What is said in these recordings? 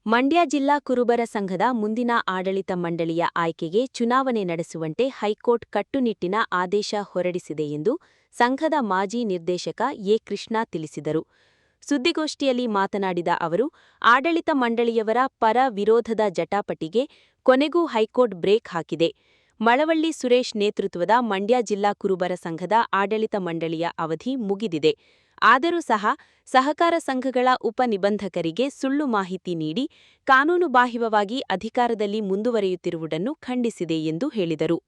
ಮಂಡ್ಯ ಜಿಲ್ಲಾ ಕುರುಬರ ಸಂಘದ ಮುಂದಿನ ಆಡಳಿತ ಮಂಡಳಿಯ ಆಯ್ಕೆಗೆ ಚುನಾವಣೆ ನಡೆಸುವಂತೆ ಹೈಕೋರ್ಟ್ ಕಟ್ಟುನಿಟ್ಟಿನ ಆದೇಶ ಹೊರಡಿಸಿದೆ ಎಂದು ಸಂಘದ ಮಾಜಿ ನಿರ್ದೇಶಕ ಎ. ಕೃಷ್ಣ ತಿಳಿಸಿದರು. ಸುದ್ದಿಗೋಷ್ಠಿಯಲ್ಲಿ ಮಾತನಾಡಿದ ಅವರು, ಆಡಳಿತ ಮಂಡಳಿಯವರ ಪರ-ವಿರೋಧದ ಜಟಾಪಟಿಗೆ ಕೊನೆಗೂ ಹೈಕೋರ್ಟ್ ಬ್ರೇಕ್ ಹಾಕಿದೆ. ಮಳವಳ್ಳಿ ಸುರೇಶ್ ನೇತೃತ್ವದ ಮಂಡ್ಯ ಜಿಲ್ಲಾ ಕುರುಬರ ಸಂಘದ ಆಡಳಿತ ಮಂಡಳಿಯ ಅವಧಿ ಮುಗಿದಿದೆ. ಆದರೂ ಸಹ ಸಹಕಾರ ಸಂಘಗಳ ಉಪನಿಬಂಧಕರಿಗೆ ಸುಳ್ಳು ಮಾಹಿತಿ ನೀಡಿ ಕಾನೂನುಬಾಹಿರವಾಗಿ ಅಧಿಕಾರದಲ್ಲಿ ಮುಂದುವರಿಯುತ್ತಿರುವುದನ್ನು ಖಂಡಿಸಿದೆ ಎಂದು ಹೇಳಿದರು.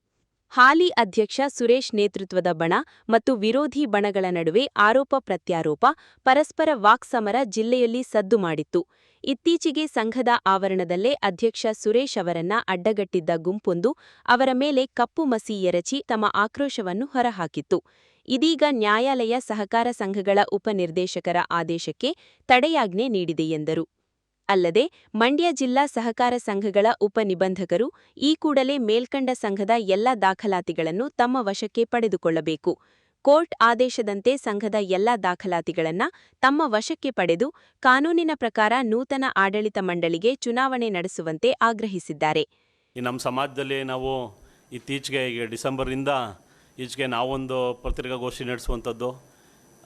ಹಾಲಿ ಅಧ್ಯಕ್ಷ ಸುರೇಶ್ ನೇತೃತ್ವದ ಬಣ ಮತ್ತು ವಿರೋಧಿ ಬಣಗಳ ನಡುವೆ ಆರೋಪ-ಪ್ರತ್ಯಾರೋಪ, ಪರಸ್ಪರ ವಾಕ್ಸಮರ ಜಿಲ್ಲೆಯಲ್ಲಿ ಸದ್ದು ಮಾಡಿತ್ತು. ಇತ್ತೀಚೆಗೆ ಸಂಘದ ಆವರಣದಲ್ಲೇ ಅಧ್ಯಕ್ಷ ಸುರೇಶ್ ಅವರನ್ನ ಅಡ್ಡಗಟ್ಟಿದ್ದ ಗುಂಪೊಂದು ಅವರ ಮೇಲೆ ಕಪ್ಪು ಮಸಿ ಎರಚಿ ತಮ್ಮ ಆಕ್ರೋಶವನ್ನು ಹೊರಹಾಕಿತ್ತು. ಇದೀಗ ನ್ಯಾಯಾಲಯ ಸಹಕಾರ ಸಂಘಗಳ ಉಪನಿರ್ದೇಶಕರ ಆದೇಶಕ್ಕೆ ತಡೆಯಾಜ್ಞೆ ನೀಡಿದೆ ಎಂದರು. ಅಲ್ಲದೆ ಮಂಡ್ಯ ಜಿಲ್ಲಾ ಸಹಕಾರ ಸಂಘಗಳ ಉಪನಿಬಂಧಕರು ಈ ಕೂಡಲೇ ಮೇಲ್ಕಂಡ ಸಂಘದ ಎಲ್ಲ ದಾಖಲಾತಿಗಳನ್ನು ತಮ್ಮ ವಶಕ್ಕೆ ಪಡೆದುಕೊಳ್ಳಬೇಕು. ಕೋರ್ಟ್ ಆದೇಶದಂತೆ ಸಂಘದ ಎಲ್ಲ ದಾಖಲಾತಿಗಳನ್ನು ತಮ್ಮ ವಶಕ್ಕೆ ಪಡೆದು ಕಾನೂನಿನ ಪ್ರಕಾರ ನೂತನ ಆಡಳಿತ ಮಂಡಳಿಗೆ ಚುನಾವಣೆ ನಡೆಸುವಂತೆ ಆಗ್ರಹಿಸಿದ್ದಾರೆ. ನಮ್ಮ ಸಮಾಜದಲ್ಲಿ ನಾವು ಇತ್ತೀಚೆಗೆ ಡಿಸೆಂಬರಿಂದ ಈಚೆಗೆ ನಾವೊಂದು ಪತ್ರಿಕಾಗೋಷ್ಠಿ ನಡೆಸುವಂಥದ್ದು,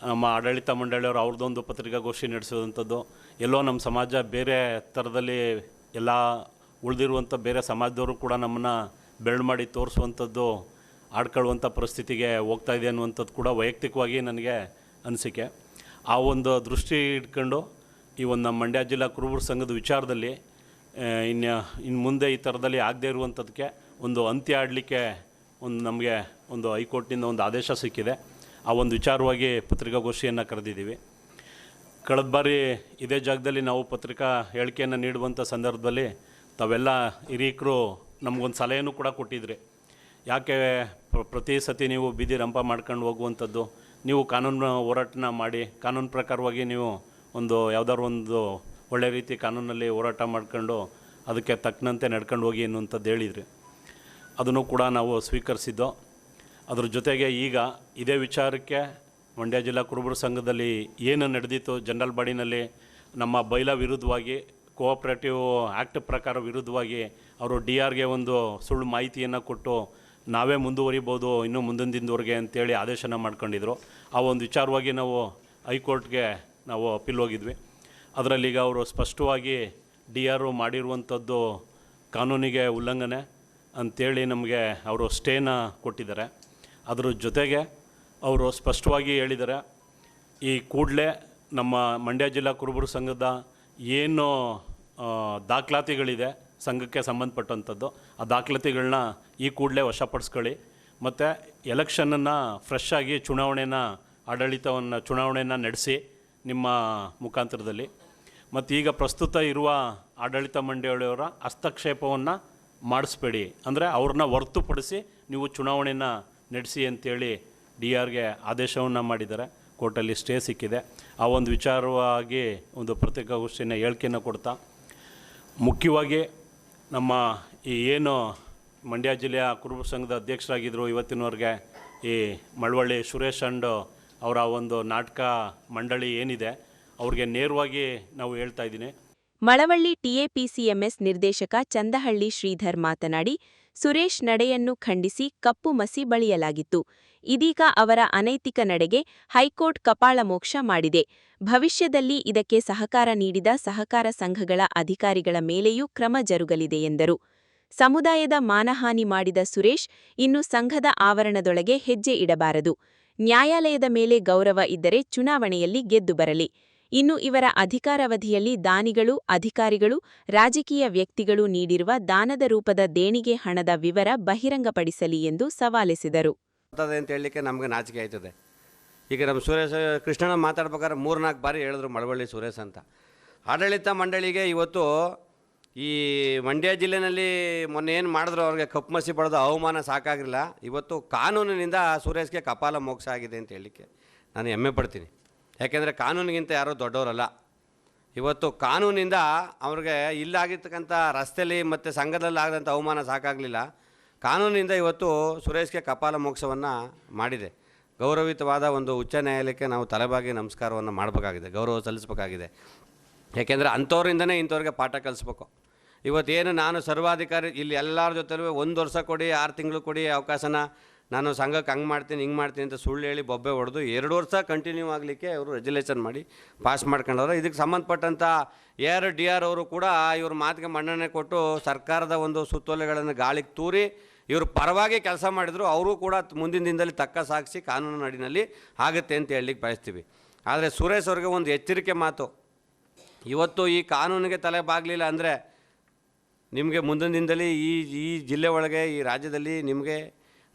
ನಮ್ಮ ಆಡಳಿತ ಮಂಡಳಿಯವರು ಅವ್ರದ್ದೊಂದು ಪತ್ರಿಕಾಗೋಷ್ಠಿ ನಡೆಸುವಂಥದ್ದು, ಎಲ್ಲೋ ನಮ್ಮ ಸಮಾಜ ಬೇರೆ ಥರದಲ್ಲಿ ಎಲ್ಲ ಉಳಿದಿರುವಂಥ ಬೇರೆ ಸಮಾಜದವರು ಕೂಡ ನಮ್ಮನ್ನು ಬೆರಳು ಮಾಡಿ ತೋರಿಸುವಂಥದ್ದು, ಆಡ್ಕೊಳ್ಳುವಂಥ ಪರಿಸ್ಥಿತಿಗೆ ಹೋಗ್ತಾ ಇದೆ ಅನ್ನುವಂಥದ್ದು ಕೂಡ ವೈಯಕ್ತಿಕವಾಗಿ ನನಗೆ ಅನಿಸಿಕೆ. ಆ ಒಂದು ದೃಷ್ಟಿ ಇಟ್ಕೊಂಡು ಈ ಒಂದು ನಮ್ಮ ಮಂಡ್ಯ ಜಿಲ್ಲಾ ಕುರುಬರ ಸಂಘದ ವಿಚಾರದಲ್ಲಿ ಇನ್ನು ಮುಂದೆ ಈ ಥರದಲ್ಲಿ ಆಗದೇ ಇರುವಂಥದ್ದಕ್ಕೆ ಒಂದು ಅಂತ್ಯ ಆಡಲಿಕ್ಕೆ ನಮಗೆ ಒಂದು ಹೈಕೋರ್ಟ್ನಿಂದ ಒಂದು ಆದೇಶ ಸಿಕ್ಕಿದೆ. ಆ ಒಂದು ವಿಚಾರವಾಗಿ ಪತ್ರಿಕಾಗೋಷ್ಠಿಯನ್ನು ಕರೆದಿದ್ದೀವಿ. ಕಳೆದ ಬಾರಿ ಇದೇ ಜಾಗದಲ್ಲಿ ನಾವು ಪತ್ರಿಕಾ ಹೇಳಿಕೆಯನ್ನು ನೀಡುವಂಥ ಸಂದರ್ಭದಲ್ಲಿ ತಾವೆಲ್ಲ ಹಿರಿಯರು ನಮಗೊಂದು ಸಲಹೆಯೂ ಕೂಡ ಕೊಟ್ಟಿದ್ರಿ. ಯಾಕೆ ಪ್ರತಿ ಸತಿ ನೀವು ಬೀದಿ ರಂಪ ಮಾಡ್ಕೊಂಡು ಹೋಗುವಂಥದ್ದು, ನೀವು ಕಾನೂನು ಹೋರಾಟನ ಮಾಡಿ ಕಾನೂನು ಪ್ರಕಾರವಾಗಿ ನೀವು ಒಂದು ಯಾವುದಾದ್ರು ಒಂದು ಒಳ್ಳೆ ರೀತಿ ಕಾನೂನಲ್ಲಿ ಹೋರಾಟ ಮಾಡ್ಕೊಂಡು ಅದಕ್ಕೆ ತಕ್ಕನಂತೆ ನಡ್ಕೊಂಡು ಹೋಗಿ ಅನ್ನುವಂಥದ್ದು ಹೇಳಿದ್ರಿ. ಅದನ್ನು ಕೂಡ ನಾವು ಸ್ವೀಕರಿಸಿದ್ದೋ. ಅದ್ರ ಜೊತೆಗೆ ಈಗ ಇದೇ ವಿಚಾರಕ್ಕೆ ಮಂಡ್ಯ ಜಿಲ್ಲಾ ಕುರುಬರ ಸಂಘದಲ್ಲಿ ಏನು ನಡೆದಿತ್ತು, ಜನರಲ್ ಬಾಡಿನಲ್ಲಿ ನಮ್ಮ ಬೈಲಾ ವಿರುದ್ಧವಾಗಿ, ಕೋಆಪ್ರೇಟಿವ್ ಆ್ಯಕ್ಟ್ ಪ್ರಕಾರ ವಿರುದ್ಧವಾಗಿ ಅವರು DRಗೆ ಒಂದು ಸುಳ್ಳು ಮಾಹಿತಿಯನ್ನು ಕೊಟ್ಟು ನಾವೇ ಮುಂದುವರಿಬೋದು ಇನ್ನೂ ಮುಂದಿನ ದಿನದವರೆಗೆ ಅಂತೇಳಿ ಆದೇಶನ ಮಾಡ್ಕೊಂಡಿದ್ರು. ಆ ಒಂದು ವಿಚಾರವಾಗಿ ನಾವು ಹೈಕೋರ್ಟ್ಗೆ ನಾವು ಅಪೀಲ್ ಹೋಗಿದ್ವಿ. ಅದರಲ್ಲಿ ಈಗ ಅವರು ಸ್ಪಷ್ಟವಾಗಿ DR ಮಾಡಿರುವಂಥದ್ದು ಕಾನೂನಿಗೆ ಉಲ್ಲಂಘನೆ ಅಂಥೇಳಿ ನಮಗೆ ಅವರು ಸ್ಟೇನ ಕೊಟ್ಟಿದ್ದಾರೆ. ಅದರ ಜೊತೆಗೆ ಅವರು ಸ್ಪಷ್ಟವಾಗಿ ಹೇಳಿದ್ದಾರೆ, ಈ ಕೂಡಲೇ ನಮ್ಮ ಮಂಡ್ಯ ಜಿಲ್ಲಾ ಕುರುಬರ ಸಂಘದ ಏನು ದಾಖಲಾತಿಗಳಿದೆ ಸಂಘಕ್ಕೆ ಸಂಬಂಧಪಟ್ಟಂಥದ್ದು, ಆ ದಾಖಲಾತಿಗಳನ್ನ ಈ ಕೂಡಲೇ ವಶಪಡಿಸ್ಕೊಳ್ಳಿ ಮತ್ತು ಎಲೆಕ್ಷನನ್ನು ಫ್ರೆಶ್ ಆಗಿ ಚುನಾವಣೆಯನ್ನು ನಡೆಸಿ ನಿಮ್ಮ ಮುಖಾಂತರದಲ್ಲಿ. ಮತ್ತು ಈಗ ಪ್ರಸ್ತುತ ಇರುವ ಆಡಳಿತ ಮಂಡಳಿಯವರ ಹಸ್ತಕ್ಷೇಪವನ್ನು ಮಾಡಿಸ್ಬೇಡಿ, ಅಂದರೆ ಅವ್ರನ್ನ ಹೊರತುಪಡಿಸಿ ನೀವು ಚುನಾವಣೆಯನ್ನು ನಡೆಸಿ ಅಂತೇಳಿ DRಗೆ ಆದೇಶವನ್ನು ಮಾಡಿದ್ದಾರೆ. ಕೋರ್ಟಲ್ಲಿ ಸ್ಟೇ ಸಿಕ್ಕಿದೆ. ಆ ಒಂದು ವಿಚಾರವಾಗಿ ಒಂದು ಪತ್ರಿಕಾಗೋಷ್ಠಿನ ಹೇಳಿಕೆಯನ್ನು ಕೊಡ್ತಾ, ಮುಖ್ಯವಾಗಿ ನಮ್ಮ ಈ ಏನು ಮಂಡ್ಯ ಜಿಲ್ಲೆಯ ಕುರುಬರ ಸಂಘದ ಅಧ್ಯಕ್ಷರಾಗಿದ್ದರು ಇವತ್ತಿನವರೆಗೆ ಈ ಮಳವಳ್ಳಿ ಸುರೇಶ್ ಅಂಡ್ ಅವರ ಒಂದು ನಾಟಕ ಮಂಡಳಿ ಏನಿದೆ ಅವ್ರಿಗೆ ನೇರವಾಗಿ ನಾವು ಹೇಳ್ತಾ ಇದ್ದೀನಿ. ಮಳವಳ್ಳಿ TAPCMS ನಿರ್ದೇಶಕ ಚಂದಹಳ್ಳಿ ಶ್ರೀಧರ್ ಮಾತನಾಡಿ, ಸುರೇಶ್ ನಡೆಯನ್ನು ಖಂಡಿಸಿ ಕಪ್ಪು ಮಸಿ ಬಳಿಯಲಾಗಿತ್ತು. ಇದೀಗ ಅವರ ಅನೈತಿಕ ನಡೆಗೆ ಹೈಕೋರ್ಟ್ ಕಪಾಳಮೋಕ್ಷ ಮಾಡಿದೆ. ಭವಿಷ್ಯದಲ್ಲಿ ಇದಕ್ಕೆ ಸಹಕಾರ ನೀಡಿದ ಸಹಕಾರ ಸಂಘಗಳ ಅಧಿಕಾರಿಗಳ ಮೇಲೆಯೂ ಕ್ರಮ ಜರುಗಲಿದೆ ಎಂದರು. ಸಮುದಾಯದ ಮಾನಹಾನಿ ಮಾಡಿದ ಸುರೇಶ್ ಇನ್ನು ಸಂಘದ ಆವರಣದೊಳಗೆ ಹೆಜ್ಜೆ ಇಡಬಾರದು. ನ್ಯಾಯಾಲಯದ ಮೇಲೆ ಗೌರವ ಇದ್ದರೆ ಚುನಾವಣೆಯಲ್ಲಿ ಗೆದ್ದು ಬರಲಿ. ಇನ್ನು ಇವರ ಅಧಿಕಾರಾವಧಿಯಲ್ಲಿ ದಾನಿಗಳು, ಅಧಿಕಾರಿಗಳು, ರಾಜಕೀಯ ವ್ಯಕ್ತಿಗಳು ನೀಡಿರುವ ದಾನದ ರೂಪದ ದೇಣಿಗೆ ಹಣದ ವಿವರ ಬಹಿರಂಗಪಡಿಸಲಿ ಎಂದು ಸವಾಲೆಸೆದರು. ಅಂತ ಹೇಳಲಿಕ್ಕೆ ನಮಗೆ ನಾಚಿಕೆ ಆಯ್ತದೆ. ಈಗ ನಮ್ಮ ಸುರೇಶ್ ಕೃಷ್ಣನ ಮಾತಾಡ್ಬೇಕಾದ್ರೆ 3-4 ಬಾರಿ ಹೇಳಿದ್ರು ಮಳವಳ್ಳಿ ಸುರೇಶ್ ಅಂತ. ಆಡಳಿತ ಮಂಡಳಿಗೆ ಇವತ್ತು ಈ ಮಂಡ್ಯ ಜಿಲ್ಲೆಯಲ್ಲಿ ಮೊನ್ನೆ ಏನು ಮಾಡಿದ್ರು ಅವ್ರಿಗೆ ಕಪ್ಪು ಮಸಿ ಪಡೆದು ಅವಮಾನ ಸಾಕಾಗಿಲ್ಲ. ಇವತ್ತು ಕಾನೂನಿನಿಂದ ಸುರೇಶ್ಗೆ ಕಪಾಲ ಮೋಕ್ಷ ಆಗಿದೆ ಅಂತ ಹೇಳಲಿಕ್ಕೆ ನಾನು ಹೆಮ್ಮೆ ಪಡ್ತೀನಿ. ಯಾಕೆಂದರೆ ಕಾನೂನಿಗಿಂತ ಯಾರೂ ದೊಡ್ಡವರಲ್ಲ. ಇವತ್ತು ಕಾನೂನಿಂದ ಅವ್ರಿಗೆ ಇಲ್ಲಾಗಿರ್ತಕ್ಕಂಥ ರಸ್ತೆಯಲ್ಲಿ ಮತ್ತು ಸಂಘದಲ್ಲಿ ಆಗದಂಥ ಅವಮಾನ ಸಾಕಾಗಲಿಲ್ಲ. ಕಾನೂನಿಂದ ಇವತ್ತು ಸುರೇಶ್ಗೆ ಕಪಾಲ ಮೋಕ್ಷವನ್ನು ಮಾಡಿದೆ. ಗೌರವಿತವಾದ ಒಂದು ಉಚ್ಚ ನ್ಯಾಯಾಲಯಕ್ಕೆ ನಾವು ತಲೆಬಾಗಿ ನಮಸ್ಕಾರವನ್ನು ಮಾಡಬೇಕಾಗಿದೆ, ಗೌರವ ಸಲ್ಲಿಸಬೇಕಾಗಿದೆ. ಯಾಕೆಂದರೆ ಅಂಥವ್ರಿಂದನೇ ಇಂಥವ್ರಿಗೆ ಪಾಠ ಕಲಿಸ್ಬೇಕು. ಇವತ್ತೇನು ನಾನು ಸರ್ವಾಧಿಕಾರಿ ಇಲ್ಲಿ ಎಲ್ಲರ ಜೊತೆಲೂ 1 ವರ್ಷ ಕೊಡಿ 6 ತಿಂಗಳು ಕೊಡಿ ಅವಕಾಶನ, ನಾನು ಸಂಘಕ್ಕೆ ಹಂಗೆ ಮಾಡ್ತೀನಿ ಹಿಂಗೆ ಮಾಡ್ತೀನಿ ಅಂತ ಸುಳ್ಳು ಹೇಳಿ ಬೊಬ್ಬೆ ಹೊಡೆದು 2 ವರ್ಷ ಕಂಟಿನ್ಯೂ ಆಗಲಿಕ್ಕೆ ಅವರು ರೆಜುಲೇಷನ್ ಮಾಡಿ ಪಾಸ್ ಮಾಡ್ಕೊಂಡವ್ರು. ಇದಕ್ಕೆ ಸಂಬಂಧಪಟ್ಟಂಥ AR ಅವರು ಕೂಡ ಇವ್ರ ಮಾತಿಗೆ ಮನ್ನಣೆ ಕೊಟ್ಟು ಸರ್ಕಾರದ ಒಂದು ಸುತ್ತೋಲೆಗಳನ್ನು ಗಾಳಿಗೆ ತೂರಿ ಇವರು ಪರವಾಗಿ ಕೆಲಸ ಮಾಡಿದ್ರು. ಅವರು ಕೂಡ ಮುಂದಿನ ದಿನದಲ್ಲಿ ತಕ್ಕ ಸಾಕ್ಷಿ ಕಾನೂನು ನಡಿನಲ್ಲಿ ಆಗುತ್ತೆ ಅಂತ ಹೇಳಲಿಕ್ಕೆ ಬಯಸ್ತೀವಿ. ಆದರೆ ಸುರೇಶ್ ಅವ್ರಿಗೆ ಒಂದು ಎಚ್ಚರಿಕೆ ಮಾತು, ಇವತ್ತು ಈ ಕಾನೂನಿಗೆ ತಲೆ ಬಾಗಲಿಲ್ಲ ಅಂದರೆ ನಿಮಗೆ ಮುಂದಿನ ದಿನದಲ್ಲಿ ಈ ಜಿಲ್ಲೆ ಒಳಗೆ ಈ ರಾಜ್ಯದಲ್ಲಿ ನಿಮಗೆ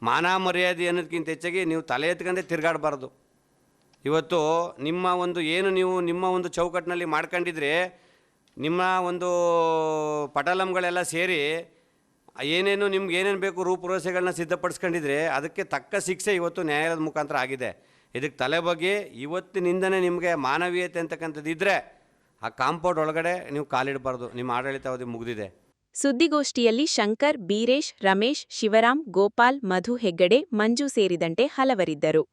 ಮಾನ ಮರ್ಯಾದೆ ಅನ್ನೋದಕ್ಕಿಂತ ಹೆಚ್ಚಾಗಿ ನೀವು ತಲೆ ಎತ್ಕೊಂಡೇ ತಿರುಗಾಡಬಾರ್ದು. ಇವತ್ತು ನಿಮ್ಮ ಒಂದು ಏನು ನೀವು ನಿಮ್ಮ ಒಂದು ಚೌಕಟ್ಟಿನಲ್ಲಿ ಮಾಡ್ಕೊಂಡಿದ್ರೆ ನಿಮ್ಮ ಒಂದು ಪಟಲಂಗಳೆಲ್ಲ ಸೇರಿ ಏನೇನು ನಿಮ್ಗೆ ಏನೇನು ಬೇಕು ರೂಪುರೇಷೆಗಳನ್ನ ಸಿದ್ಧಪಡಿಸ್ಕೊಂಡಿದ್ರೆ ಅದಕ್ಕೆ ತಕ್ಕ ಶಿಕ್ಷೆ ಇವತ್ತು ನ್ಯಾಯಾಲಯದ ಮುಖಾಂತರ ಆಗಿದೆ. ಇದಕ್ಕೆ ತಲೆ ಬಗ್ಗೆ ಇವತ್ತಿನಿಂದನೇ ನಿಮಗೆ ಮಾನವೀಯತೆ ಅಂತಕ್ಕಂಥದ್ದು ಇದ್ದರೆ ಆ ಕಾಂಪೌಂಡ್ ಒಳಗಡೆ ನೀವು ಕಾಲಿಡಬಾರ್ದು. ನಿಮ್ಮ ಆಡಳಿತಾವಧಿ ಮುಗಿದಿದೆ. ಸುದ್ದಿಗೋಷ್ಠಿಯಲ್ಲಿ ಶಂಕರ್, ಬೀರೇಶ್, ರಮೇಶ್, ಶಿವರಾಮ್, ಗೋಪಾಲ್, ಮಧು ಹೆಗ್ಗಡೆ, ಮಂಜು ಸೇರಿದಂತೆ ಹಲವರಿದ್ದರು.